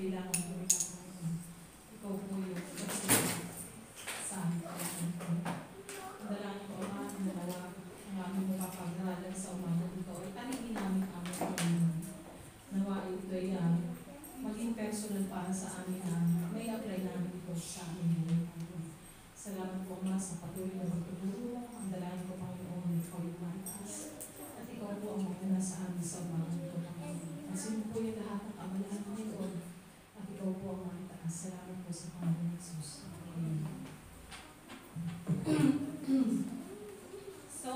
kailangan po rin ako. Ikaw po yung kasi sa amin. Dalangin ko, Ama, nawa ang aming mapapag-aralan sa umaga ito. At tanigin namin aming Panginoon. Nawa ito ay maging personal para sa amin na may apply namin ito sa aming buhay. Salamat po, Ama, sa patuloy na magtuturo. Ang dalangin ko, Panginoon, ikaw yung mataas. At ikaw po ang magmuna sa amin sa umaga ito, Panginoon. Kasi po yung lahat ng kamalahan, Panginoon. At ikaw po ang mataas. Salamat po sa Panginoon Jesus. Amen. So,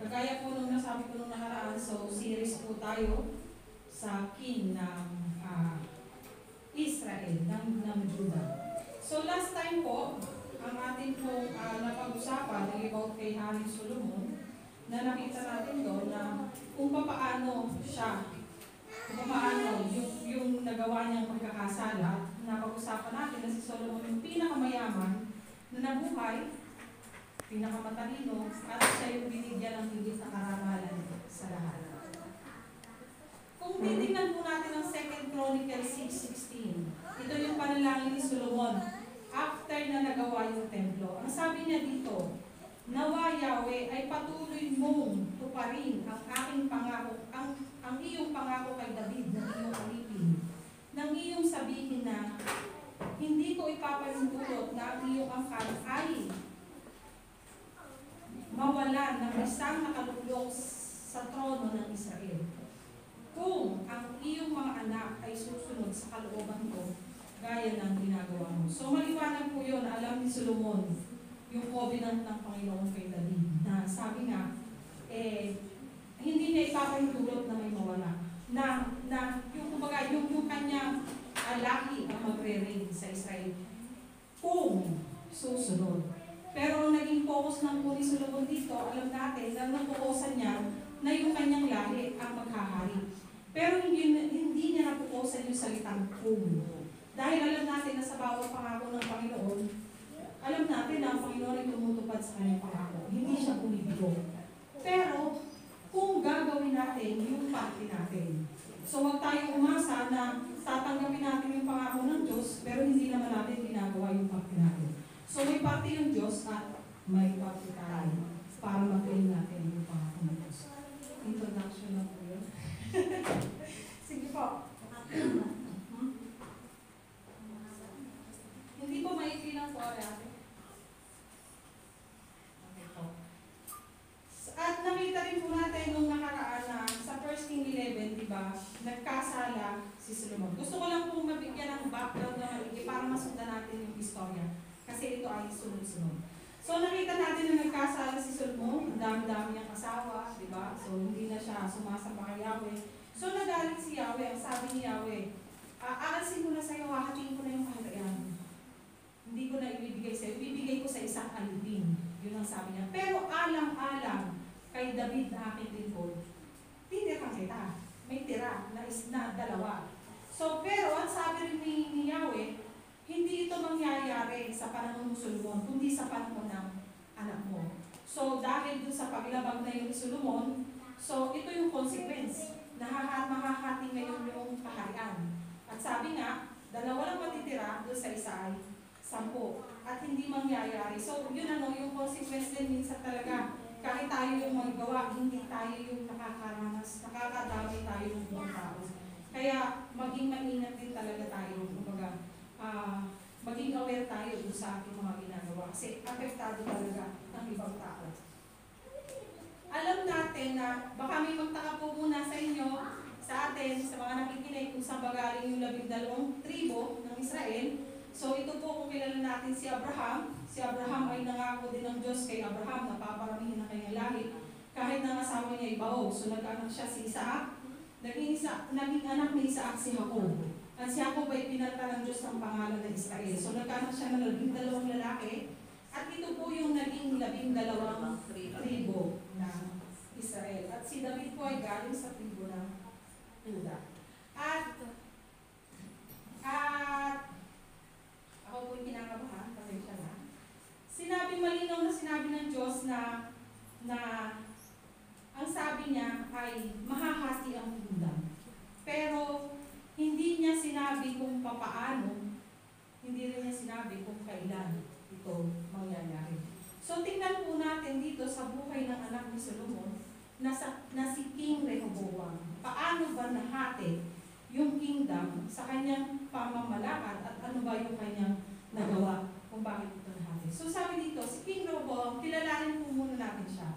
kagaya po nung nasabi ko nung nakaraan, so series po tayo sa king ng Israel, ng Judah. So last time po, ang ating pong napag-usapan ay about kay Hari Solomon, na nakita natin doon na kung paano siya, kung paano yung nagawa niyang pagkakasala. Napag-usapan natin na si Solomon yung pinakamayaman na nabuhay, pinakamatalino, at siya yung binigyan ng higit na karamalan sa lahat. Kung titingnan po natin ang 2 Chronicles 6:16, ito yung panalangin ni Solomon after na nagawa yung templo. Ang sabi niya dito, nawa Yahweh ay patuloy mong tuparin ang aking pangako, ang iyong pangako kay David na iyong alipin, nang iyong sabihin na hindi ko ipapahintulot na ang iyong angkan ay mawalan ng isang nakaluklok sa trono ng Israel. Kung ang iyong mga anak ay susunod sa kalooban ko, gaya ng ginagawa mo. So maliwanag po yun, alam ni Solomon, yung covenant ng Panginoon kay David, na sabi nga, hindi niya ipapahintulot na may mawala. Na yung kumbaga, yung kanyang lahi ang magre-reign sa Israel. Kung susunod. Pero ang naging focus ng po ni Solomon dito, alam natin, na napukusan niya na yung kanyang lahi ang maghahari. Pero hindi niya napukusan yung salitang kung. Dahil alam natin na sa bawat pangako ng Panginoon, alam natin na ang Panginoon ay tumutupad sa kanyang pangako. Hindi siya bumibigo. Pero, kung gagawin natin yung parte natin. So, huwag tayong umasa na tatanggapin natin yung pangako ng Diyos, pero hindi naman natin ginagawa yung parte natin. So, may parte yung Diyos at may parte tayo para mag-claim natin yung pangako ng Diyos. Introduction na po yun. Sige po. Hindi po maikli ng sorry ate. Okay po. At nakita rin po natin nung nakaraan na sa 1 King 11, di ba, nagkasala si Solomon. Gusto ko lang pong mabigyan ng background na maigi para masundan natin yung istorya. Kasi ito ay sunod-sunod. So nakita natin na nagkasala si Solomon, ang dami-dami niyang asawa, di ba? So hindi na siya sumasamba kay Yahweh. So nagalit si Yahweh, ang sabi ni Yahweh, aalisin ko na sa'yo, hahatiin ko na yung kahalayan. Hindi ko na ibibigay sa'yo, ibibigay ko sa isang alipin. Yun ang sabi niya. Pero alang-alang kay David na aking lingkod, titirang kita. May tira na dalawa. So pero ang sabi rin ni Yahweh, hindi ito mangyayari sa panahon ng Solomon, kundi sa panahon ng anak mo. So dahil dun sa paglabag na yung Solomon, so ito yung consequence. Mahahati ngayon yung kaharian. At sabi nga, dalawa lang matitira, doon sa isa ay 10. At hindi mangyayari. So yun yung consequence din minsan talaga. Kahit tayo yung magawa, hindi tayo yung nakakaranas, nakakadami tayo ng mga tao. Kaya maging maingat din talaga tayo. Kumbaga, maging aware tayo dun sa ating mga ginagawa. Kasi apektado talaga ng ibang tao. Alam natin na baka may magtaka po muna sa inyo, sa atin, sa mga nakikinig kung saan ba galing yung 12 tribo ng Israel. So ito po kung kilala natin si Abraham. Si Abraham ay nangako din ng Diyos kay Abraham na paparamihin na kanyang lahi. Kahit nang asawa niya ay baog. So nag-anak siya si Isaac. Naging anak ni Isaac si Jacob. At si Jacob ay pinalta ng Diyos ng pangalan ng Israel. So nagkaanak siya ng 12 lalaki. At ito po yung naging 12 tribo ng Israel. At si David po ay galing sa tribo ng Judah. At ako po yung kinakabahan, pasensya na. Malinaw na sinabi ng Diyos na ang sabi niya ay mahahati ang kingdom. Pero hindi niya sinabi papaano, hindi rin niya sinabi kung kailan ito mangyayari. So tingnan po natin dito sa buhay ng anak ni Solomon na si King Rehoboam. Paano ba nahati yung kingdom sa kanyang pamamalakad at ano ba yung kanyang nagawa kung bakit ito nahati. So sabi dito, si King Rehoboam, kilalanin po muna natin siya.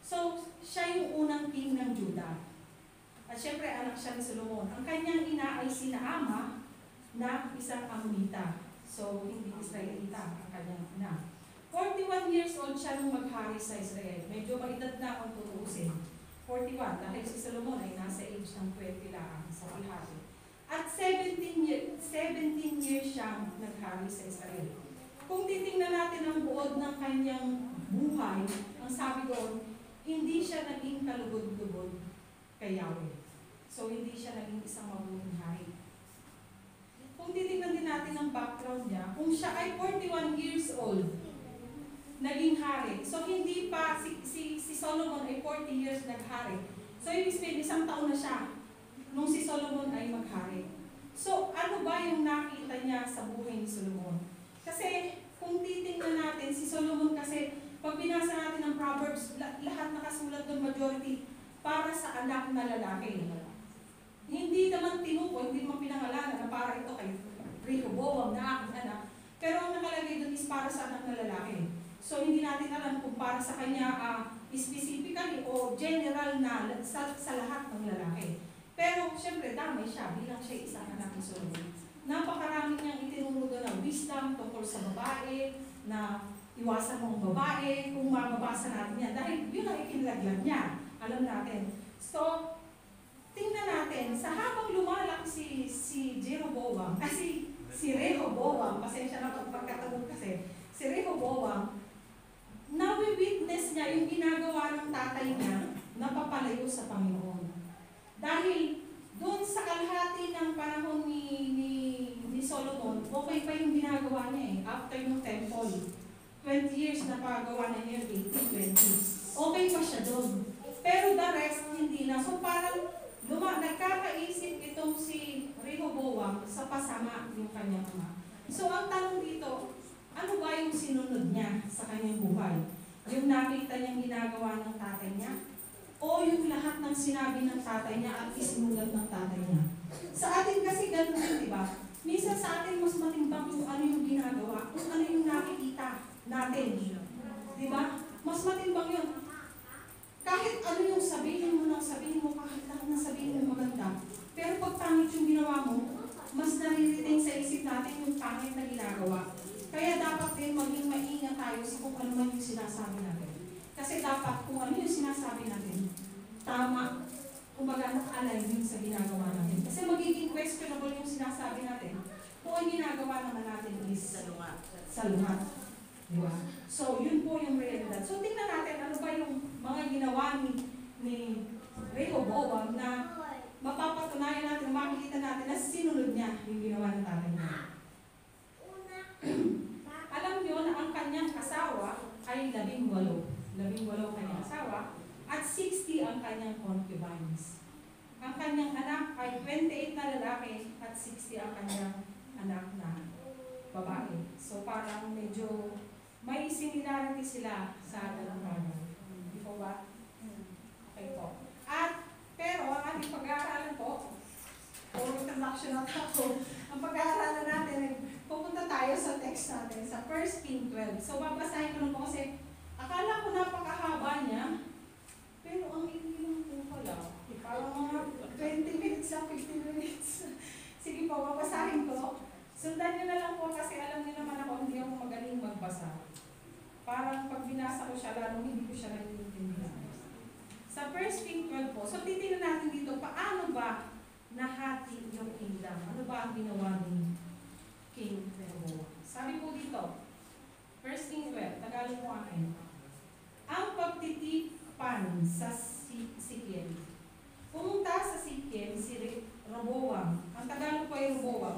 So siya yung unang king ng Judah. At syempre anak siya ni Solomon. Ang kanyang ina ay si Naama na isang Ammonita. So hindi Israelita ang kanyang ina. 41 years old siya nung maghari sa Israel. Medyo maedad na kung tutuusin. 41, dahil si Solomon ay nasa age ng 20 lang sa paghari. At 17 years siyang naghari sa Israel. Kung titingnan natin ang buod ng kanyang buhay, ang sabi doon, hindi siya naging kalugod-lugod kay Yahweh. So, hindi siya naging isang mabuting hari. Kung titingnan din natin ang background niya, kung siya ay 41 years old, naging hari. So, hindi pa, si Solomon ay 40 years naghari. So, ibig sabihin, isang taon na siya nung si Solomon ay maghari. So, ano ba yung nakita niya sa buhay ni Solomon? Kasi, kung titingnan natin, si Solomon kasi, pag binasa natin ang Proverbs, lahat nakasulat doon, majority, para sa anak na lalaki. Hindi naman tinukoy, hindi naman pinangalanan na para ito kay Rehoboam na aking anak. Pero ang nakalagay doon is para sa anak na lalaki. So hindi natin alam kung para sa kanya specifically o general na sa lahat ng lalaki. Pero syempre damay siya bilang siya isang anak ni Solomon. Napakarami niyang itinuro doon na wisdom tungkol sa babae, na iwasan mo ang babae, kung mababasa natin yan. Dahil yun ang ikinlaglag niya. Alam natin. So, tingnan natin, sa habang lumalaki si Jeroboam, si Rehoboam, pasensya na pagkatawag kasi, si Rehoboam, nawi-witness niya yung ginagawa ng tatay niya na papalayo sa Panginoon. Dahil doon sa kalahati ng panahon ni Solomon, okay pa yung ginagawa niya eh, after yung temple. 20 years na pagawa na niya, 1820. Okay pa siya doon. Pero the rest, hindi na. So parang nagkakaisip itong si Rehoboam sa pasama yung kanyang ama. So ang tanong dito, ano ba yung sinunod niya sa kanyang buhay? Yung nakita niyang ginagawa ng tatay niya? O yung lahat ng sinabi ng tatay niya at isinulat ng tatay niya? Sa atin kasi ganun din, di ba? Minsan sa atin mas matimbang kung ano yung ginagawa, kung ano yung nakikita natin. Di ba? Mas matimbang yun. Kahit ano yung sabihin mo, kahit lahat na sabihin mo maganda. Pero pag pangit yung ginawa mo, mas naririnig sa isip natin yung pangit na ginagawa. Kaya dapat din maging maingat tayo sa kung ano man yung sinasabi natin. Kasi dapat kung ano yung sinasabi natin, tama, kumbaga naka-align yun sa ginagawa natin. Kasi magiging questionable yung sinasabi natin kung ang ginagawa naman natin is salungat. Diba? So, yun po yung realidad. So, tingnan natin ano ba yung mga ginawa ni Rehoboam na mapapatunayan natin, makikita natin na sinunod niya yung ginawa ng tatay niya. Alam niyo na ang kanyang asawa ay 18. 18 kanyang asawa at 60 ang kanyang concubines. Ang kanyang anak ay 28 na lalaki at 60 ang kanyang anak na babae. So parang medyo may similarity sila sa dalawang bagay. Di po ba? Okay po. At, pero ang ating pag-aaralan po, o introduction na ako, ang pag-aaralan natin, pupunta tayo sa text natin, sa 1 King 12. So, babasahin ko lang po kasi, akala ko napakahaba niya, pero ang hindi lang po pala. Parang mga 20 minutes lang, 15 minutes. Sige po, babasahin ko. Sundan niyo na lang po kasi alam niyo naman ako, hindi ako magaling magbasa. Parang pag binasa ko siya, lalong hindi ko siya naiintindihan. Sa 1 King 12 po, so titingnan natin dito, paano ba nahati yung kingdom? Ano ba ang ginawa ni King Rehoboam? Sabi po dito, 1 King 12, Tagalog mo akin. Ang pagtitipan sa Sikem. Pumunta sa Sikem si Rehoboam. Ang Tagalog po ay Roboam.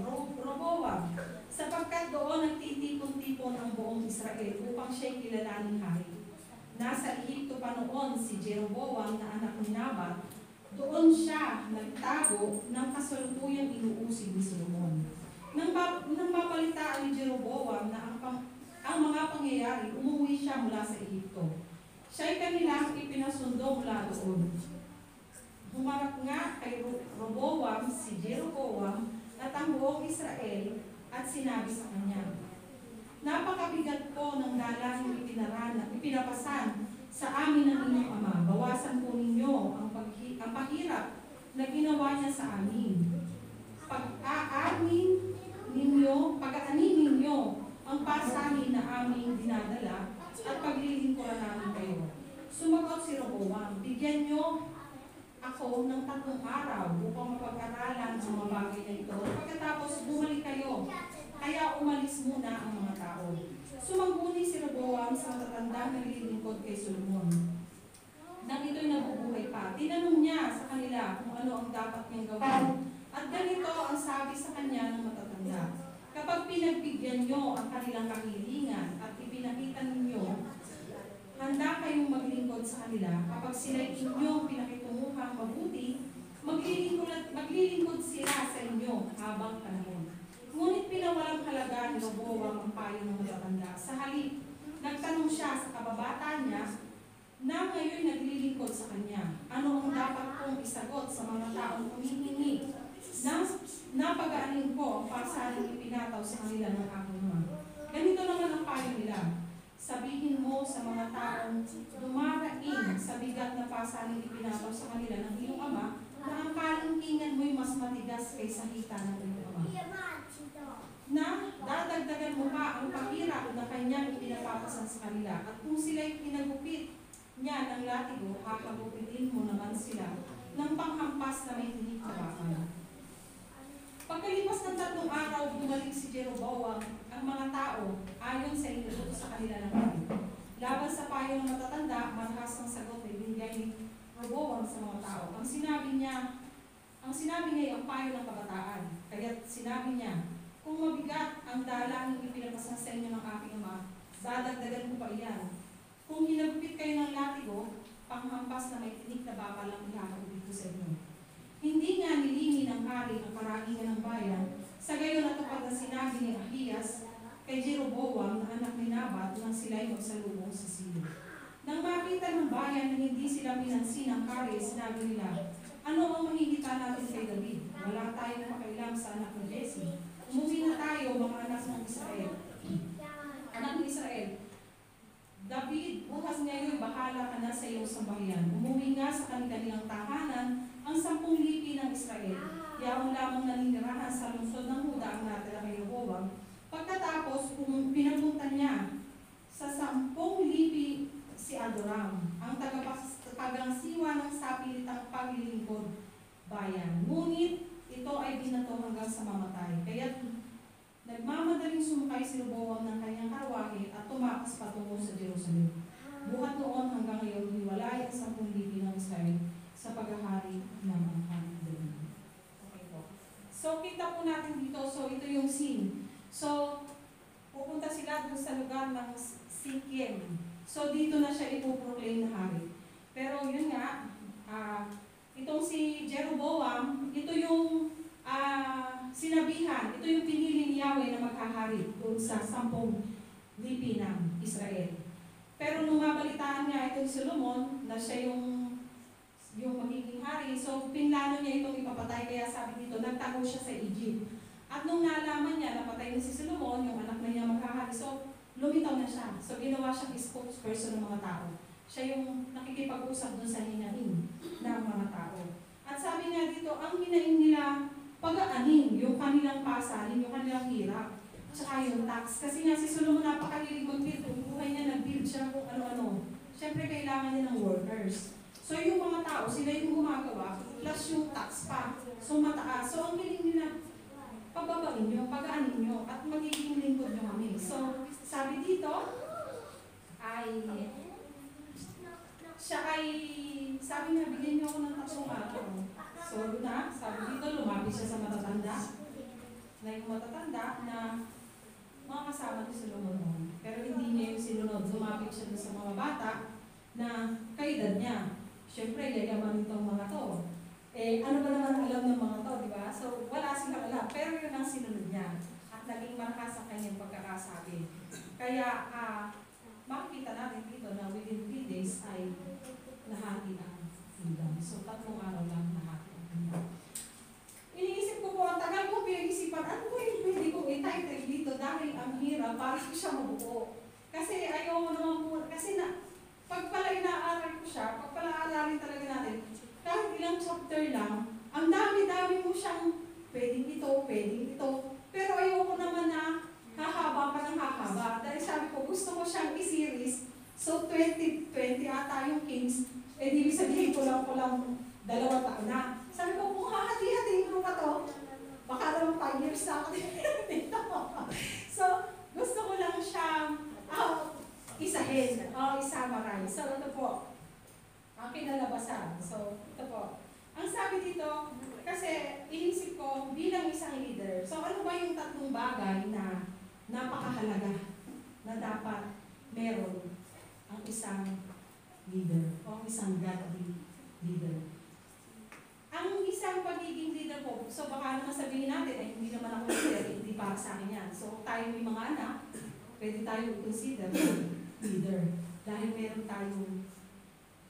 Sapagkat doon nagtitipon-tipon ang buong Israel upang siya'y kilalaning hari. Nasa Ehipto pa noon si Jeroboam na anak ni Nabat. Doon siya nagtago ng kasalukuyang inuusig ni Solomon. Nang mabalitaan ni Jeroboam na ang mga pangyayari, umuwi siya mula sa Egypto. Siya'y kanilang ipinasundo mula doon. Humarap nga kay Roboam si Jeroboam at ang buong Israel at sinabi sa kanya, napakabigat po ng dalangin ipinapasan sa amin ng inyong ama. Bawasan po ninyo ang pahirap na ginawa niya sa amin. Pag-aanin ninyo ang pasanin na aming dinadala at paglilingkuran namin kayo. Sumagot si Roboam, bigyan niyo ako ng 3 araw upang mapag-aralan ang mga bagay na ito. Pagkatapos bumalik kayo, kaya umalis muna ang mga tao. Sumangguni si Roboam sa matatandang naglilingkod kay Solomon. Nang ito'y nabubuhay pa, tinanong niya sa kanila kung ano ang dapat niyang gawin. At ganito ang sabi sa kanya ng matatanda, kapag pinagbigyan niyo ang kanilang kahilingan at ipinakita ninyo, handa kayong maglingkod sa kanila. Kapag sila'y inyong pinakitunguhang mabuti, maglilingkod sila sa inyo habang panahon. Ngunit pinawalang halaga ni Roboam ang payo ng matatanda. Sa halip, nagtanong siya sa kababata niya na ngayon naglilingkod sa kanya. Ano ang dapat kong isagot sa mga taong humihingi na pag-aanin ko ang pasaning ipinataw sa kanila ng aking ama? Ganito naman ang payo nila. Sabihin mo sa mga taong dumaraing sa bigat na pasaning ipinataw sa kanila ng iyong ama na ang kalingkingan mo'y mas matigas kaysa hita ng iyong ama. Na dadagdagan mo pa ang pahirap na kanyang ipinapapasan sa kanila. At kung sila'y pinagupit niya ng latigo, hahagupitin mo naman sila ng panghampas na may tinik na bakal. Pagkalipas ng 3 araw, bumalik si Jeroboam ang mga tao ayon sa inutos sa kanila ng hari. Laban sa payo ng matatanda, marahas ang sagot na ibinigay ni Roboam sa mga tao. Ang sinabi niya ay ang payo ng kabataan. Kaya't sinabi niya, kung mabigat ang dalangin ipinapasan sa inyo ng aking ama, dadagdagan ko pa iyan. Kung hinagupit kayo ng latigo, panghampas na may tinik na bakal ang ihahagupit ko sa inyo. Hindi nga nilingin ng hari ang karangingan ng bayan, sa gayon natupad na sinabi ni Ahiyas kay Jeroboam na anak ni Nabat nang sila'y magsalubong sa silo. Nang makita ng bayan na hindi sila pinansin ng hari, sinabi nila, ano ang mahihita natin kay David? Wala tayong pakailam sa anak ni Jesse. Umuwi na tayo, mga anak ng Israel. Anak ni Israel, David, bukas ngayon bahala ka na sa iyong sambahayan. Umuwi nga sa kanilang tahanan ang 10 lipi ng Israel. Yaong lamang naninirahan sa lungsod ng Huda ang natira kay Roboam. Pagkatapos, kung pinapunta niya sa 10 lipi si Adoram, ang tagapagangsiwa ng sapilitang paglilingkod bayan. Ngunit ito ay binato hanggang sa mamatay. Kaya't nagmamadaling sumakay si Roboam ng kanyang karwahe at tumakas patungo sa Jerusalem. Buhat noon hanggang ngayon, hiwalay ang 10 lipi ng Israel sa paghahari ng mga David. Okay po. So, kita po natin dito. So, ito yung scene. So, pupunta sila doon sa lugar ng Sikem. So, dito na siya ipoproclaim na hari. Pero, yun nga, itong si Jeroboam, ito yung sinabihan, ito yung pinili ni Yahweh na maghahari doon sa 10 lipi ng Israel. Pero nung mabalitaan niya itong Solomon, na siya yung magiging hari, so pinlano niya itong ipapatay, kaya sabi dito, nagtago siya sa Egypt. At nung nalaman niya, napatay na si Solomon, yung anak na niya maghahari, so lumitaw na siya. So ginawa siyang spokesperson ng mga tao. Siya yung nakikipag-usap doon sa hinahin ng mga tao. At sabi nga dito, ang hinahin nila, pag-aanin yung kanilang pasanin, yung kanilang hirap, tsaka yung tax. Kasi nga si Solomon napakahilig mag-build. Yung buhay niya, nag-build siya kung ano-ano. Siyempre, kailangan niya ng workers. So yung mga tao, sila yung gumagawa, plus yung tax pa. So mataas. So ang hiling nila, pababain nyo, pag-aanin nyo, at magiging lingkod nyo kami. So sabi dito, sabi niya, bigyan niyo ako ng 3 araw. So na, sabi dito, lumapit siya sa matatanda. Na yung matatanda na mga kasama ni Solomon. Pero hindi niya yung sinunod. Lumapit siya sa mga bata na kaedad niya. Siyempre, yayaman itong mga to. Ano ba naman alam ng mga to, di ba? So, wala silang alam. Pero yun ang sinunod niya at naging malakas ang kanyang pagkakasabi. Kaya makikita natin dito na within 3 days ay nahati ang kingdom. So 3 araw lang nahati ang kingdom. Iniisip ko po, ang tagal ko pinag-isipan, ano po yung pwede kong i-title dito dahil ang hirap para siya mabuo. Kasi ayaw mo naman po, kasi pag pala inaaral ko siya, pag pala aaralin talaga natin, kahit ilang chapter lang, ang dami-dami mo siyang pwedeng ito. Pero ayoko naman na hahaba pa ng hahaba. Dahil sabi ko, gusto ko siyang i-series. So 2020 ata yung Kings, di sabihin ko lang 2 taon na. Sabi ko, kung hahati-hatiin ko pa to, baka naman 5 years na ako dito. So, gusto ko lang siyang isahin, i-summarize. So, ito po, ang kinalabasan. So, ito po. Ang sabi dito, kasi inisip ko bilang isang leader, so ano ba yung 3 bagay na napakahalaga na dapat meron ang isang leader o ang isang godly leader? Ang isang pagiging leader po, so baka naman sabihin natin, ay hindi naman ako leader, hindi para sa akin yan. So tayo may mga anak, pwede tayo i-consider leader dahil meron tayong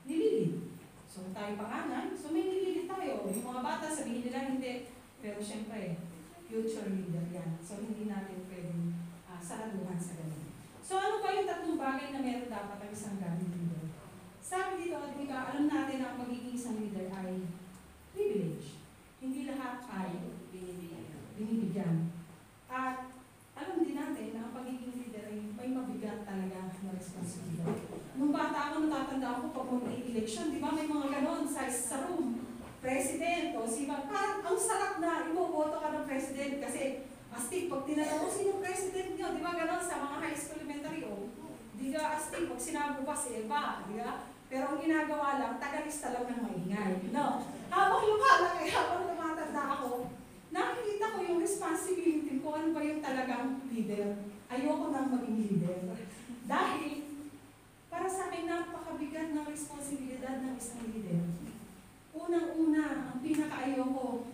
nililid. So tayo pangalan, so may nililid tayo. Yung mga bata, sabihin nila hindi, pero syempre, future leader yan. So hindi natin pwedeng saraduhan sa ganun. So ano ba yung 3 bagay na meron dapat ang isang godly leader? Sabi dito, di ba, alam natin na ang magiging isang leader ay privilege. Hindi lahat ay binibigyan. At alam din natin na ang pagiging leader ay may mabigat talaga na responsibilidad. Nung bata ako, natatanda ako pag mag-election, di ba may mga ganon sa room, president o siba. Parang ang sarap na iboboto ka ng president kasi astig pag tinanong mo sino president nyo, di ba ganon sa mga high school elementary o di ka astig pag sinabi pa si Eva, di ba? Pero ang ginagawa lang, tagalista lang ng maingay. No? Habang lumatanda ako, nakikita ko yung responsibility ko, ano ba yung talagang leader. Ayoko nang maging leader. Dahil, para sa akin, napakabigat ng responsibilidad ng isang leader. Unang-una, ang pinaka-ayoko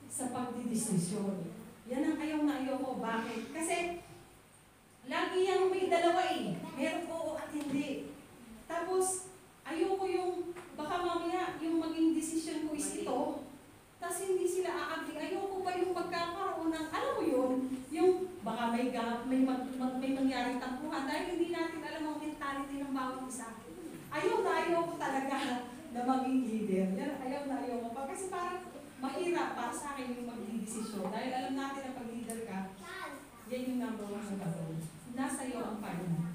sa pagdidesisyon. Yan ang ayaw na ayoko. Bakit? Kasi, lagi yung may dalawa meron oo at hindi. Tapos, ayoko yung, baka mamaya yung maging decision ko is ito, tapos hindi sila aagli. Ayoko pa yung magkakaroon ng, alam mo yun, yung baka may mangyaring tampuhan dahil hindi natin alam ang mentality ng bawat isa. Ayoko talaga na maging leader. Yan, ayoko pa. Kasi parang mahirap para sa akin yung magdidesisyon. Dahil alam natin na pag leader ka, yan yung number 1 na gagawin. Nasa iyo ang final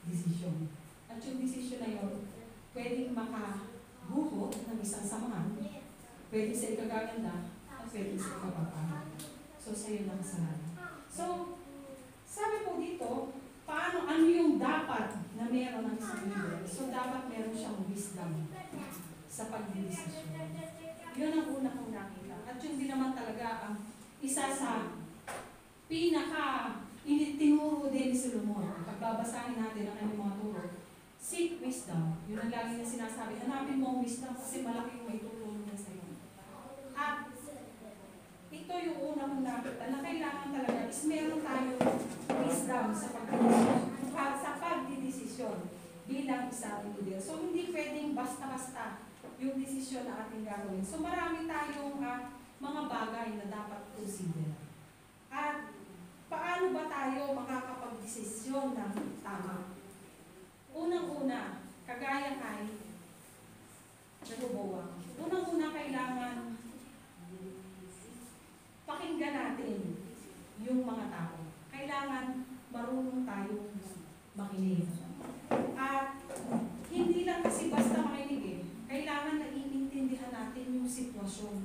decision. At yung decision na yun, pwedeng makabuhot ng isang samahan, pwede sa ikagaganda, at pwede sa ikapagpahan. So, sa'yo lang kasalanan. So, sabi po dito, ano yung dapat na meron ng isang leader? So, dapat meron siyang wisdom sa pagdidesisyon. Yun ang una kong nakita. At yun din naman talaga ang isa sa tinuro din ni Solomon. Pagbabasahin natin ang kanyang mga turo, seek wisdom. Yun ang lagi na sinasabi. Hanapin mo ang wisdom kasi malaki yung may tulong niya sa iyo. At ito yung una kong nakita na kailangan talaga is meron tayong wisdom sa pagdidesisyon bilang isang leader. So hindi pwedeng basta-basta yung desisyon na ating gagawin. So marami tayong mga bagay na dapat consider. At paano ba tayo makakapag-desisyon ng tama? Unang-una, kagaya kay Jeroboam. Unang-una, kailangan pakinggan natin yung mga tao. Kailangan marunong tayong makinig. At hindi lang kasi basta makinig kailangan naiintindihan natin yung sitwasyon.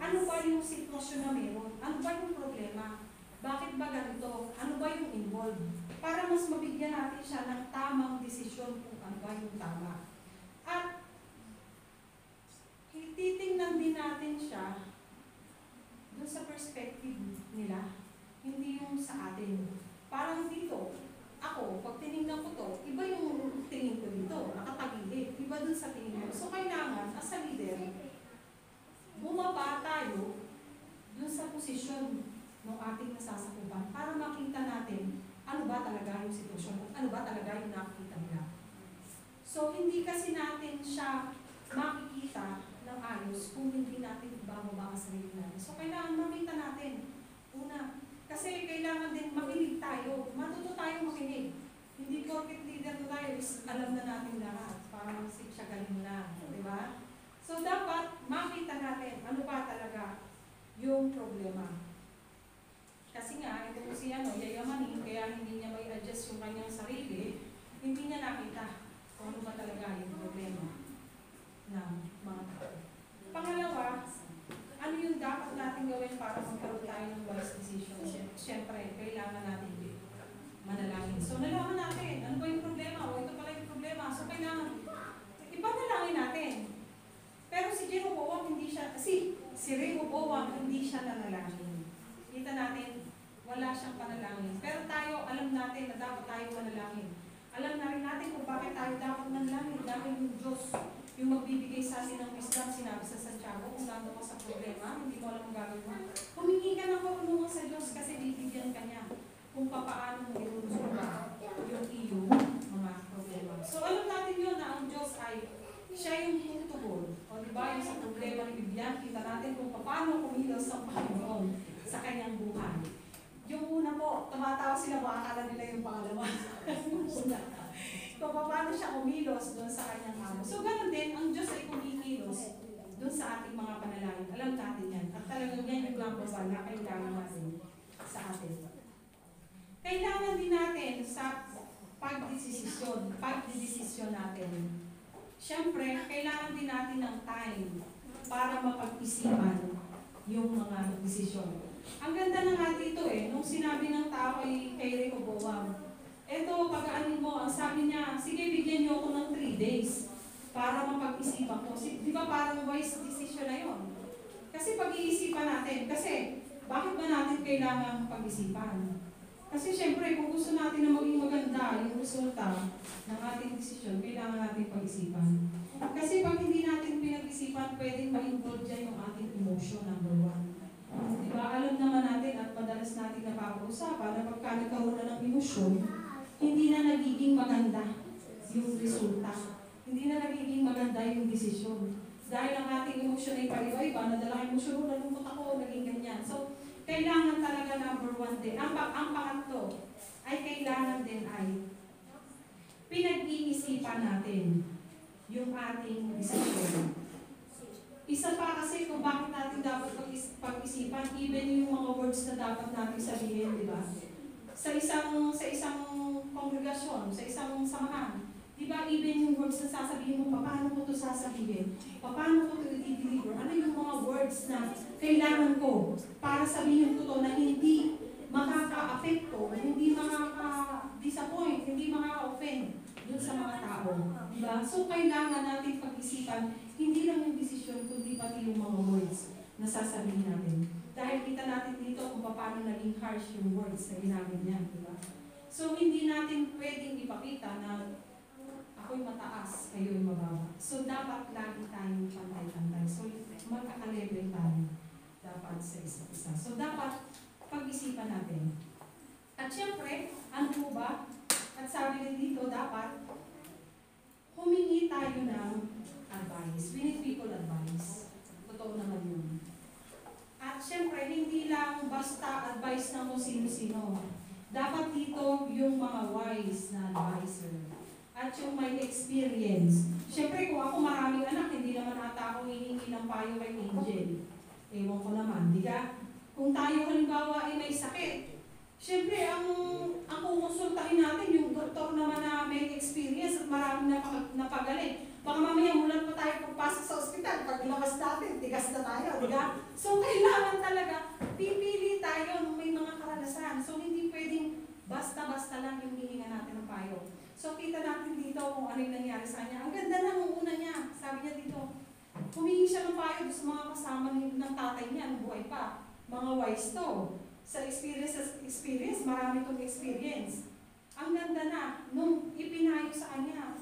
Ano ba yung sitwasyon na meron? Ano ba yung problema? Bakit ba ganito? Ano ba yung involved? Para mas mabigyan natin siya ng tamang desisyon kung ano ba yung tama. At titingnan din natin siya doon sa perspective nila, hindi yung sa atin. Parang dito, ako, pag tinignan ko to, iba yung tingin ko dito, nakatagilid, iba dun sa tingin ko. So kailangan, as a leader, bumaba tayo dun sa posisyon ng ating nasasakupan para makita natin ano ba talaga yung sitwasyon at ano ba talaga yung nakikita nila. So, hindi kasi natin siya makikita ng ayos kung hindi natin ibababa ang sarili natin. So, kailangan makita natin. Una, kasi kailangan din makinig tayo. Matuto tayo makinig. Hindi corporate leader na tayo is alam na natin lahat. Parang siya galing na. Di ba? So, dapat makita natin ano ba talaga yung problema. Kasi nga, ito si yayamanin, kaya hindi niya may adjust yung kanyang sarili, hindi niya nakita kung ano ba talaga yung problema ng mga tao. Pangalawa, ano yung dapat natin gawin para magkaroon tayo ng wise decision? Siyempre, kailangan natin manalangin. So, nalaman natin, ano ba yung problema? O ito pala yung problema. So, kailangan, ipanalangin natin. Pero si Rehoboam hindi siya nanalangin. Kita natin, wala siyang panalangin. Pero tayo, alam natin na dapat tayo manalangin. Alam na rin natin kung bakit tayo dapat manalangin. Dahil yung Diyos, yung magbibigay sa atin ng wisdom, sinabi sa Santiago, kung nando ka sa problema, hindi mo alam ang gagawin mo. Humingi ka ng karunungan sa Diyos kasi bibigyan ka niya kung paano mo ilulusura yung iyong mga problema. So alam natin yun na ang Diyos ay siya yung tutugol. O diba, yung sa problema ni Bibian, kita natin kung paano kumilos ang Panginoon sa kanyang buhay. Yung una po, tumatawa sila, makakala nila yung pangalawa. Kung paano siya kumilos doon sa kanyang amo. So ganun din, ang Diyos ay kumikilos doon sa ating mga panalangin. Alam natin yan. At talagang yan yung number one na kailangan natin sa atin. Kailangan din natin sa pagdidesisyon natin. Siyempre, kailangan din natin ng time para mapag-isipan yung mga desisyon. Ang ganda na nga dito nung sinabi ng tao kay Rehoboam, eto, pag-aanin mo, ang sabi niya, sige, bigyan niyo ako ng 3 days para mapag-isipan ko. Di ba parang wise decision na yun? Kasi pag-iisipan natin, kasi bakit ba natin kailangan pag-isipan? Kasi syempre, kung gusto natin na maging maganda yung resulta ng ating desisyon, kailangan natin pag-isipan. Kasi pag hindi natin pinag-isipan, pwedeng ma-involve dyan yung ating emotion, number 1. Diba? Alam naman natin at madalas natin napapausapan na pagka nagkaroon na ng emosyon, hindi na nagiging maganda yung resulta. Hindi na nagiging maganda yung desisyon. Dahil ang ating emosyon ay paiba-iba, nadala emosyon, nalungkot ako, naging ganyan. So, kailangan talaga number 1 din. Ang pangatlo ay kailangan din ay pinag-iisipan natin yung ating desisyon. Isa pa kasi kung bakit natin dapat pag-isipan, even yung mga words na dapat natin sabihin, di ba? Sa isang kongregasyon, sa isang samahan, di ba, even yung words na sasabihin mo, paano ko ito sasabihin? Paano ko ito i-deliver? Ano yung mga words na kailangan ko para sabihin ko ito na hindi makaka-apekto, hindi makaka-disappoint, hindi makaka-offend dun sa mga tao. Diba? So, kailangan natin pag-isipan, hindi lang yung desisyon, kundi pati yung mga words na sasabihin natin. Dahil kita natin dito kung paano naging harsh yung words na ginamit niya. Diba? So, hindi natin pwedeng ipakita na ako'y mataas, kayo'y mababa. So, dapat lagi tayong pantay-pantay. So, magkakalebre tayo dapat sa isa't isa. So, dapat pag-isipan natin. At syempre, ano po ba? At sabi din dito, dapat humingi tayo ng advice. We need people advice. Totoo naman yun. At syempre, hindi lang basta advice ng kung sino-sino. Dapat dito yung mga wise na advisor. At yung may experience. Syempre, kung ako maraming anak, hindi naman ata ako hihingi ng payo kay Angel. Ewan ko naman, di ka? Kung tayo halimbawa ay may sakit, syempre, ang kukonsultahin natin, yung doktor naman na may experience at maraming napagaling. Baka mamaya mulan pa tayo pagpasok sa ospital, pag labas natin, tigas na tayo, di ba? So, kailangan talaga, pipili tayo ng may mga karanasan. So, hindi pwedeng basta-basta lang yung hihinga natin ng payo. So, kita natin dito kung ano yung nangyari sa kanya. Ang ganda na ng una niya. Sabi niya dito, humingi siya ng payo sa mga kasama ng tatay niya, ang buhay pa. Mga wise to. Sa experience, marami itong experience. Ang ganda na, nung ipinayo sa kanya,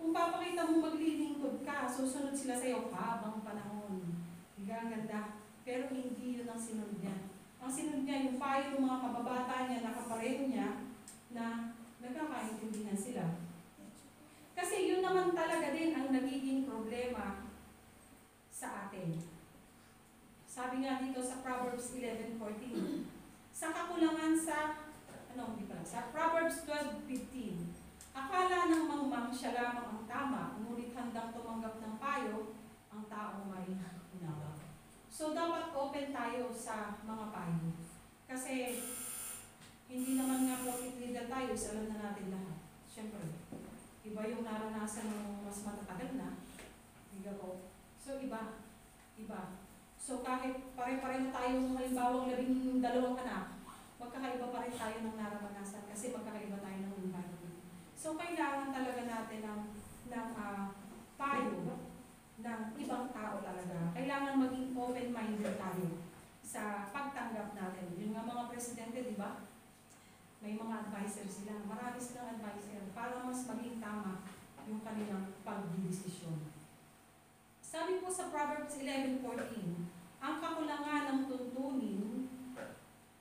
kung papakita mo maglilingkod ka, susunod sila sa'yo habang panahon. Ang ganda. Pero hindi yun ang sinunod niya. Ang sinunod niya yung payo ng mga kababata niya, nakapareho niya, na nagkakaintindihan sila. Kasi yun naman talaga din ang nagiging problema sa atin. Sabi nga dito sa Proverbs 11:14, sa kakulangan sa Proverbs 12:15, akala ng mangmang siya lamang ang tama, ngunit handang tumanggap ng payo ang taong may unawa. So dapat open tayo sa mga payo. Kasi hindi naman nga profit leader tayo, alam na natin lahat. Siyempre, iba yung naranasan ng mas matatagal na. Iba po. So iba. So kahit pare-pareho tayong halimbawang 12 anak, magkakaiba pa rin tayo ng naranasan kasi magkakaiba tayo ng environment. So kailangan talaga natin ng payo ng ibang tao talaga. Kailangan maging open-minded tayo sa pagtanggap natin. Yung mga presidente, di ba? May mga advisor sila. Marami silang advisor para mas maging tama yung kanilang pagdidesisyon. Sabi po sa Proverbs 11:14, ang kakulangan ng tuntunin,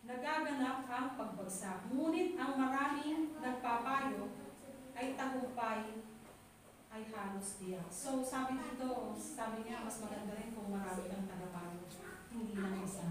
nagaganap ang pagbagsak. Ngunit ang maraming nagpapayo ay tagumpay ay halos diyak. So sabi niya, mas maganda rin kung marami kang tagapayo, hindi lang isa.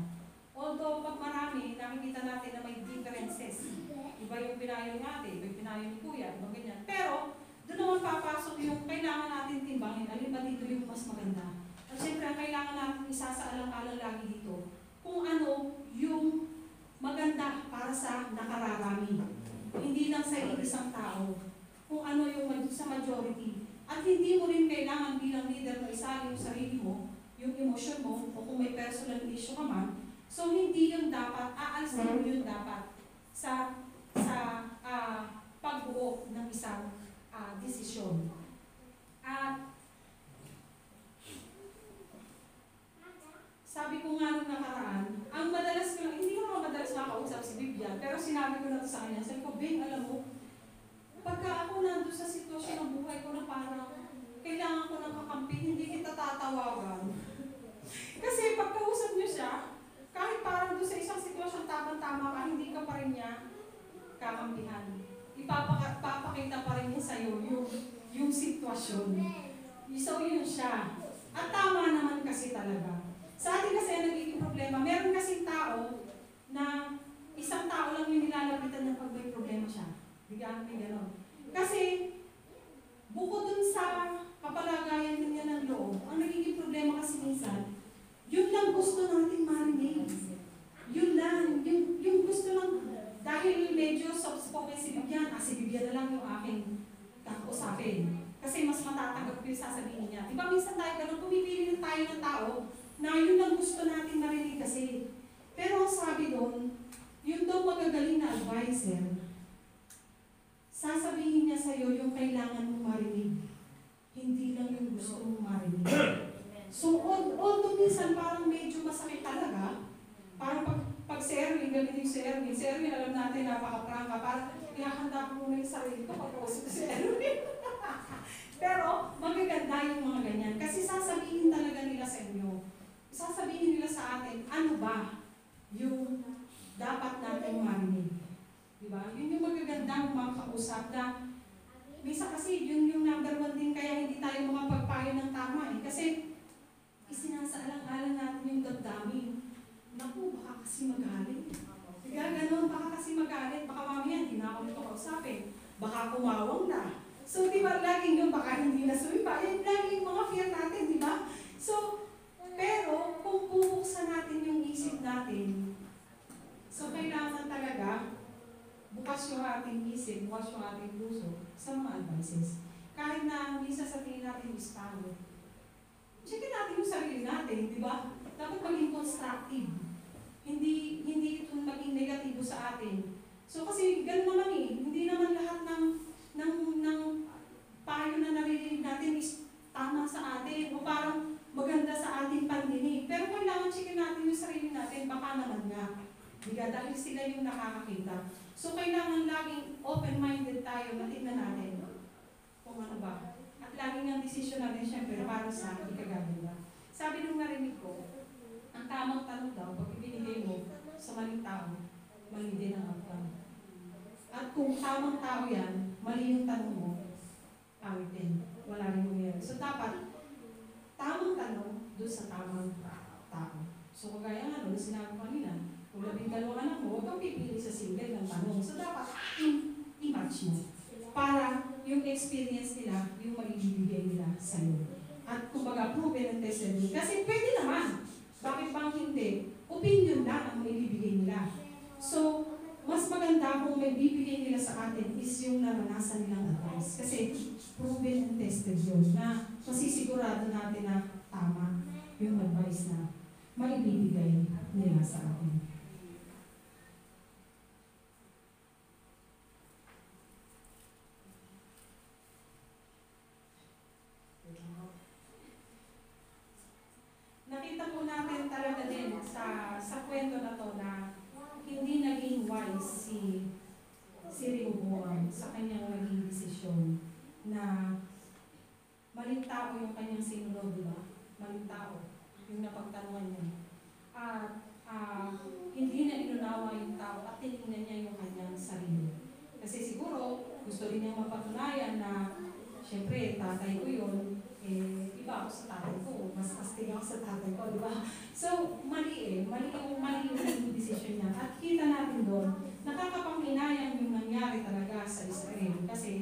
Although pag marami, nakikita natin na may differences. Iba yung pinayo natin, iba yung pinayo ni Kuya, iba ganyan. Pero doon naman papasok yung kailangan natin timbangin. Alin ba dito yung mas maganda? At syempre, ang kailangan natin isasaalang-alang lagi dito kung ano yung maganda para sa nakararami. Hindi lang sa isang tao. Kung ano yung sa majority. At hindi mo rin kailangan bilang leader na isali yung sarili mo, yung emosyon mo, o kung may personal issue ka man. So, hindi yung dapat, aalsin mo yung dapat sa pagbuo ng isang desisyon. At sabi ko nga nung nakaraan, ang madalas ko lang, hindi ko naman madalas makausap si Vivian, pero sinabi ko na ito sa kanya, sabi ko, Bing, alam mo, pagka ako nandun sa sitwasyon ng buhay ko na parang kailangan ko ng kakampi, hindi kita tatawagan. Kasi pagkausap niyo siya, kahit parang doon sa isang sitwasyon tamang-tama ka, hindi ka pa rin niya kakampihan. Ipapakita pa rin niya sa'yo yung sitwasyon. So yun siya. At tama naman kasi talaga. Sa atin kasi nagiging problema, meron kasing tao na isang tao lang yung nilalapitan niya pag may problema siya. Bigyan may gano'n. Kasi bukod dun sa kapalagayan din niya ng loob, ang nagiging problema kasi minsan, yun lang gusto natin marinig. Yun lang, yung gusto lang, dahil medyo soft-spoken si Vivian, si Vivian na lang yung aking kakusapin. Kasi mas matatanggap yung sasabihin niya. Diba minsan tayo ganun, pumipili na tayo ng tao na yun lang gusto natin marinig kasi. Pero sabi doon, yun daw magagaling na advisor, sasabihin niya sa'yo yung kailangan mong marinig. Hindi lang yung gusto mong marinig. So, although minsan parang medyo masakit talaga, parang pag si Erwin, ganun yung si Erwin, alam natin, napaka-prangka, parang ihahanda ko muna yung sarili ko pag-usap si Erwin. Pero, magaganda yung mga ganyan. Kasi sasabihin talaga nila sa inyo. Sasabihin nila sa atin, ano ba yung dapat natin marinig. Diba? Yun yung magagandang mga kausap na minsan kasi yun yung number 1 din kaya hindi tayo makapagpayo ng tama eh. Kasi isinasaalang-alang natin yung damdamin. Naku, baka kasi magalit. Diba? Ganun, baka kasi magalit. Baka mamaya hindi na ako nito kausapin. Baka kumawang na. So, di ba, laging yung baka hindi na sumipa. Yan laging mga fear natin, di ba? So, pero, kung bubuksan natin yung isip natin, so, kailangan talaga bukas yung ating isip, bukas yung ating puso sa mga advices. Kahit na minsan sa tingin natin is pangit. Checkin natin yung sarili natin, di ba? Dapat maging constructive. Hindi ito maging negatibo sa atin. So kasi gano'n naman eh, hindi naman lahat ng payo na naririnig natin is tama sa atin o parang maganda sa ating pandinig. Pero kailangan checkin natin yung sarili natin, baka naman nga. Diba? Dahil sila yung nakakakita. So kailangan laging open-minded tayo na tingnan natin kung ano ba. At laging ang desisyon natin syempre para sa ikagaganda. Sabi nung narinig ko, ang tamang tanong daw, pag ibinigay mo, sa maling tao, mali din ang outcome. At kung tamang tao yan, mali yung tanong mo, pangit din. Wala rin mangyari. So dapat, tamang tanong doon sa tamang tao. So kagaya nga doon, sinabi ko kanina, kung 12 anak mo, huwag kang pipili sa single ng tanong. So dapat, i-match mo. Para yung experience nila, yung maibibigay nila sa'yo. At kumbaga, proven and tested. Kasi pwede naman. Bakit bang hindi? Opinion lang ang maibibigay nila. So, mas maganda kung may bibigay nila sa atin is yung naranasan nilang advice. Kasi proven and tested yun na masisigurado natin na tama yung advice na maibibigay nila sa atin. Nakita po natin talaga din sa kwento na to na hindi naging wise si Rehoboam sa kanyang naging desisyon na maling tao yung kanyang sinunod, di ba? Maling tao yung napagtanungan niya. At hindi na inunawa yung tao at tinignan niya yung kanyang sarili. Kasi siguro gusto rin niyang mapatunayan na syempre tatay ko yun, iba ako sa tatay ko, mas astig ako sa tatay ko, di ba? So, mali yung decision niya. At kita natin doon, nakakapanghinayang yung nangyari talaga sa Israel. Kasi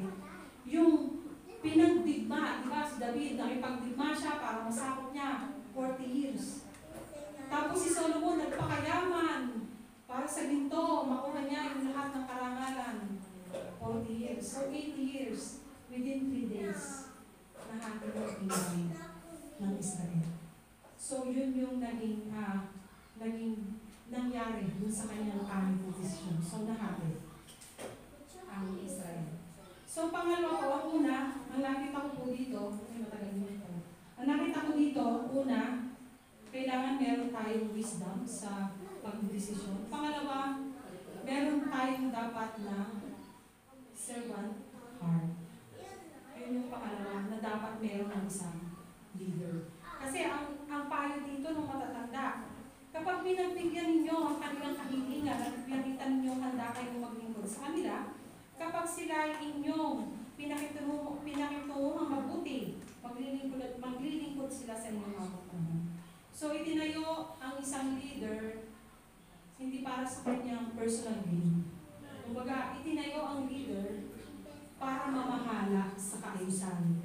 yung pinagdigma, di ba, si David, nakipagdigma siya para masakop niya 40 years. Tapos si Solomon, nagpakayaman para sa ginto, makuha niya yung lahat ng karangalan. 40 years. So, 80 years within 3 days. Nahati ng pinagay ng Israel. So, yun yung naging nangyari dun sa kanyang aming decision. So, nahati ang Israel. So, pangalawa ko, ang una, ang nakita ko po dito, matagal mo ito. Ang nakita ko dito, una, kailangan meron tayong wisdom sa pagdesisyon. Pangalawa, meron tayong dapat na servant heart. Yun yung pangalawa, na dapat meron ng isang leader. Kasi ang payo dito ng matatanda, kapag pinagbigyan ninyo ang kanilang kahilingan at pinakita ninyo handa kayong maglingkod sa kanila, kapag sila ay inyong pinakitunguhang mabuti, maglilingkod sila sa inyong mga katanungan. So, itinayo ang isang leader hindi para sa kanyang personal gain. Kumbaga, itinayo ang leader para mamahala sa kaayusan.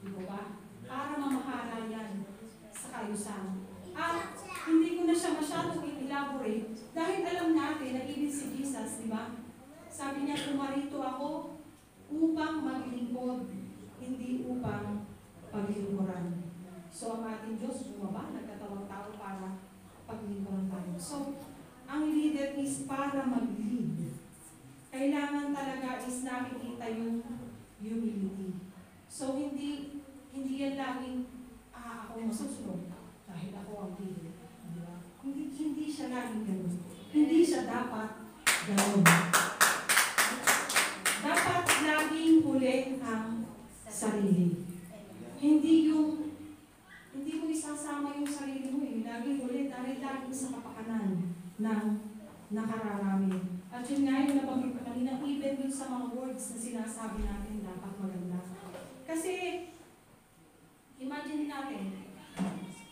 Di ba? Para mamahala yan sa kaayusan. At hindi ko na siya masyadong i-elaborate dahil alam natin na ibig si Jesus, di ba? Sabi niya, tumarito ako upang maglingkod, hindi upang paglingkuran. So, ang ating Diyos, bumaba, nagkatawang tao para paglingkuran tayo. So, ang leader is para mag-lead. Kailangan talaga is nakikita yung humility. So, hindi yan laging, ako masusunod dahil ako ang leader. Diba? Hindi siya laging gano'n. Hindi siya dapat gano'n. Dapat laging huli ang sarili. Hindi mo isasama yung sarili mo laging huli dahil laging sa kapakanan ng nakararami. At yun nga yung nabanggit ko kanina, even dun sa mga words na sinasabi natin, dapat maganda. Kasi, imagine natin,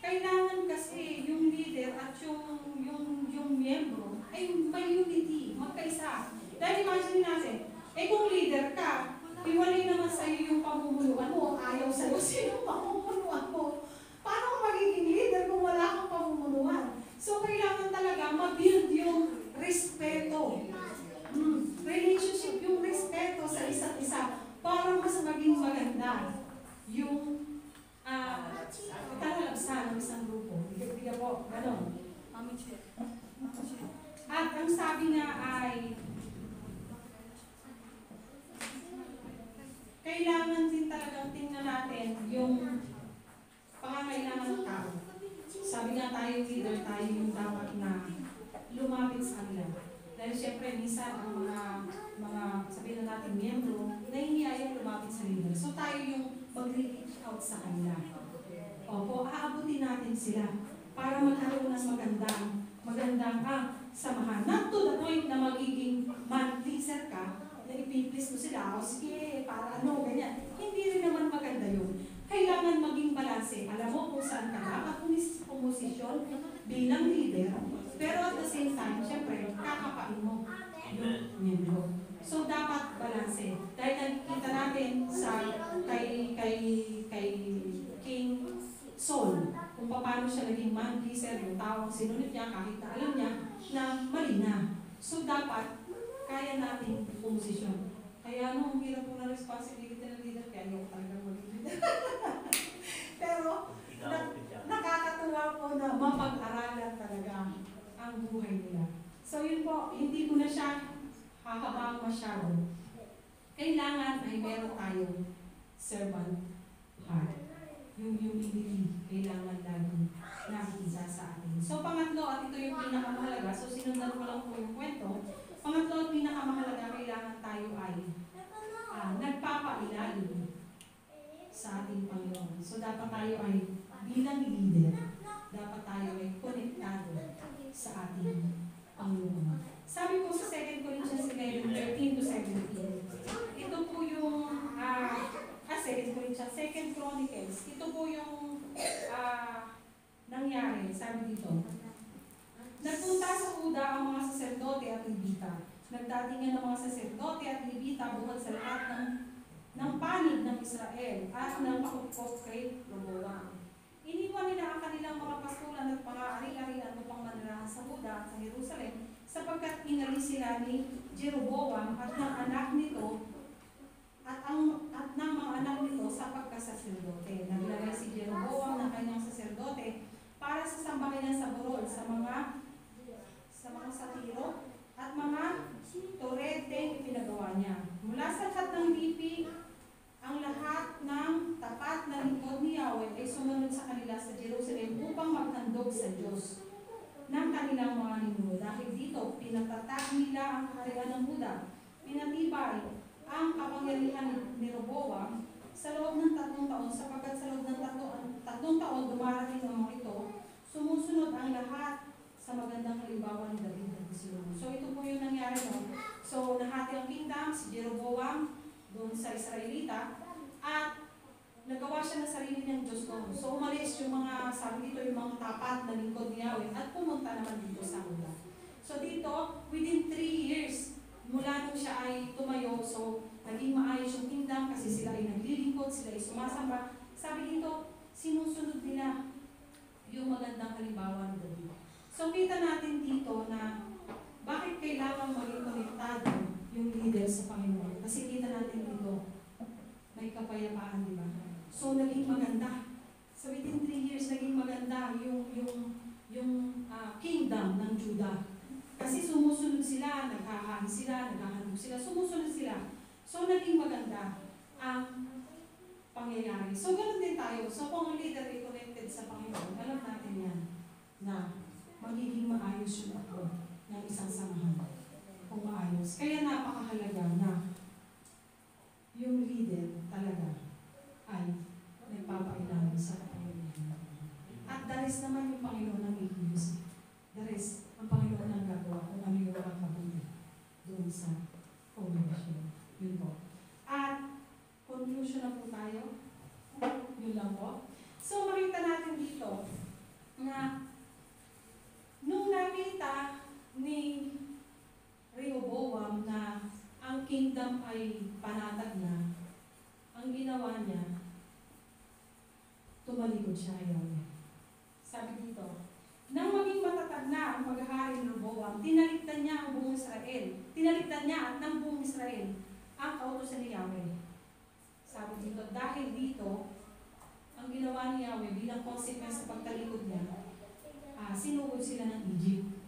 kailangan kasi yung leader at yung miyembro ay may unity, magkaisa. Dahil imagine natin, kung leader ka, iwalay naman sa'yo yung pamumunuan mo, ayaw sa'yo, sino pamumunuan mo? Paano ka magiging leader kung wala kang pamumunuan? So, kailangan talaga ma-build yung respeto. Relationship, yung respeto sa isa't isa para mas maging maganda yung kalalabsan ng isang grupo. Bigyan po, gano'n. At ang sabi nga ay kailangan din talagang tingnan natin yung pangangailangan ng tao. Sabi nga tayo, leader, tayo yung dapat na lumapit sa kanila. Dahil siyempre, minsan ang mga sabihin na natin, miyembro, nahihiyayang lumapit sa leader. So tayo yung mag-reach out sa kanila. Opo, aabutin natin sila para magkaroon ng magandang samahan. Not to the point na magiging man pleaser ka, na ipiplease mo sila, o sige, para ano, ganyan. Hindi rin naman maganda yun. Kailangan maging balanse. Alam mo kung saan ka nakapumosisyon bilang leader, pero at the same time, syempre, kakapain mo yung membro. So, dapat balanse. Dahil nakikita natin sa kay King Saul, kung paano siya naging man pleaser, yung tawang sinunod niya kahit na alam niya na mali na. So, dapat kaya natin pumosisyon. Kaya nung hirap po na responsibility ng leader, kaya ayaw ko talagang maging leader. Pero, nakakatuwa po na mapag-aralan talaga ang buhay nila. So yun po, hindi ko na siya hahabang masyado. Kailangan ay meron tayong servant heart. Yung humility, kailangan lagi nakikita sa atin. So pangatlo, at ito yung pinakamahalaga, so sinundan ko lang po yung kwento. Pangatlo at pinakamahalaga, kailangan tayo ay nagpapailalim sa ating Panginoon. So dapat tayo ay bilang leader, dapat tayo ay konektado sa ating Panginoon. Sabi ko sa 2 Corinthians 11:13 to 17, ito po yung 2 Corinthians, 2 Chronicles, ito po yung nangyari, sabi dito. Nagpunta sa Uda ang mga saserdote at Levita. Nagdatingan ng mga saserdote at Levita bukod sa lahat ng panig ng Israel at ng pakupkop kay Roboam. Iniwan nila ang kanilang mga pastulan at pang-aari-arian upang manirahan sa Huda at sa Jerusalem sapagkat inalis sila ni Jeroboam at ng anak nito at ng mga anak nito sa pagkasaserdote. Naglagay si Jeroboam ng kanyang saserdote para sa sambahayan sa burol sa mga satiro at mga torete ipinagawa niya. Mula sa lahat ng lipi, ang lahat ng tapat na lingkod ni Yahweh ay sumunod sa kanila sa Jerusalem upang maghandog sa Diyos ng kanilang mga ninuno. Dahil dito, pinatatag nila ang kaharian ng Huda. Pinatibay ang kapangyarihan ni Roboam sa loob ng 3 taon sapagkat sa loob ng 3 taon dumarating ang mga ito, sumusunod ang lahat sa magandang halimbawa ni David at Solomon. So ito po yung nangyari no. So nahati ang kingdom, si Jeroboam doon sa Israelita at nagawa siya ng sarili niyang Diyos doon. So umalis yung mga, sabi dito, yung mga tapat na lingkod ni Yahweh at pumunta naman dito sa Huda. So dito, within 3 years, mula nung siya ay tumayo, so naging maayos yung kingdom kasi sila ay naglilingkod, sila ay sumasamba. Sabi dito, sinusunod nila yung magandang halimbawa ni David. So kita natin dito na bakit kailangan maging konektado yung leader sa Panginoon. Kasi kita natin dito, may kapayapaan, di ba? So naging maganda. So within 3 years, naging maganda yung kingdom ng Judah. Kasi sumusunod sila, naghahain sila, naghahandog sila, sumusunod sila. So naging maganda ang pangyayari. So ganoon din tayo. So kung ang leader ay connected sa Panginoon, alam natin yan na magiging maayos yung ako ng isang samahan. Kung maayos. Kaya napakahalaga na yung leader talaga ay nagpapailalim sa Panginoon. At the rest naman yung Panginoon ang i-use. The rest, ang Panginoon ang gagawa kung ano yung makakabuti doon sa congregation. Yun po. At conclusion na po tayo. Yun lang po. So makita natin dito na nung nakita ni Rehoboam na ang kingdom ay panatag na, ang ginawa niya, tumalikod siya ayaw. Sabi dito, nang maging matatag na ang paghahari ni Rehoboam, tinalikdan niya ang buong Israel. Tinalikdan niya at ng buong Israel ang kautusan ni Yahweh. Sabi dito, dahil dito, ang ginawa ni Yahweh bilang consequence sa pagtalikod niya, sinugod sila ng Egypt.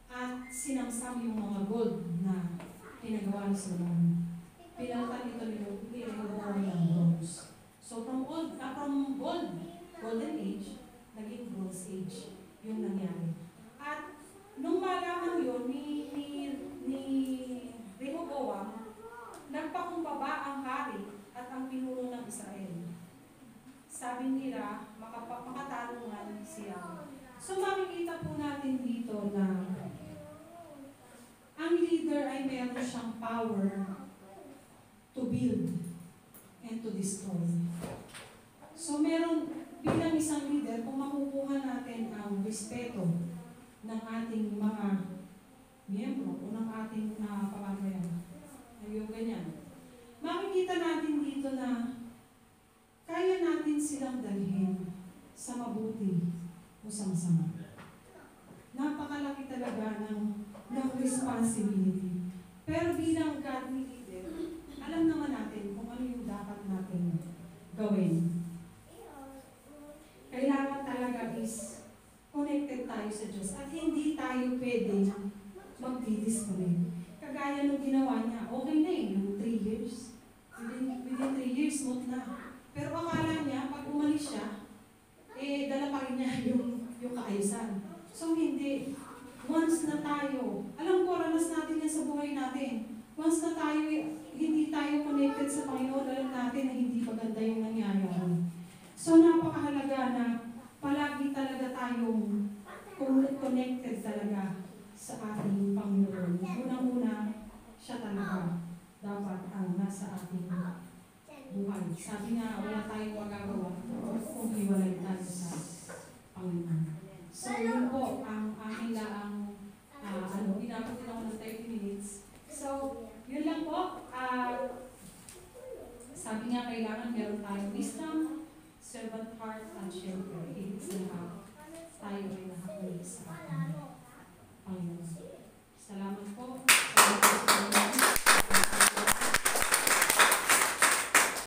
At sinamsam yung mga gold na pinagawa ni Solomon. Pinalitan ito ni Rehoboam ng bronze. So from golden age, naging bronze age yung nangyari. At nung malaman yun ni Rehoboam, nagpakumbaba ang hari at ang pinuno ng Israel. Sabi nila, makatarungan siya. So makikita po natin dito na siyang power to build and to destroy. So meron, bilang isang leader, kung makukuha natin ang respeto ng ating mga miyembro o ng ating pamamayan, ayun ganyan, makikita natin dito na kaya natin silang dalhin sa mabuti o sa masama. Napakalaki talaga ng responsibility. Pero bilang godly leader, alam naman natin kung ano yung dapat natin gawin. Kailangan talaga is connected tayo sa Diyos at hindi tayo pwede mag-disconnect. Kagaya nung ginawa niya, okay na yung 3 years. Within 3 years, smooth na. Pero akala niya, pag umalis siya, dala pa rin niya yung kaayusan. So hindi. Once na tayo, alam ko, ranas natin yan sa buhay natin. Once na tayo, hindi tayo connected sa Panginoon, alam natin na hindi maganda yung nangyayari. So napakahalaga na palagi talaga tayong connected talaga sa ating Panginoon. Unang-una, siya talaga dapat ang nasa ating buhay. Sabi nga, wala tayong magagawa kung hiwalay tayo sa Panginoon. So yun po, ang aking laang, inabot din ako ng 30 minutes. So, yun lang po. Sabi nga, kailangan meron tayong wisdom, servant heart, and syempre, higit sa lahat, tayo ay nakakulit sa ating Panginoon. Salamat po. Salamat po.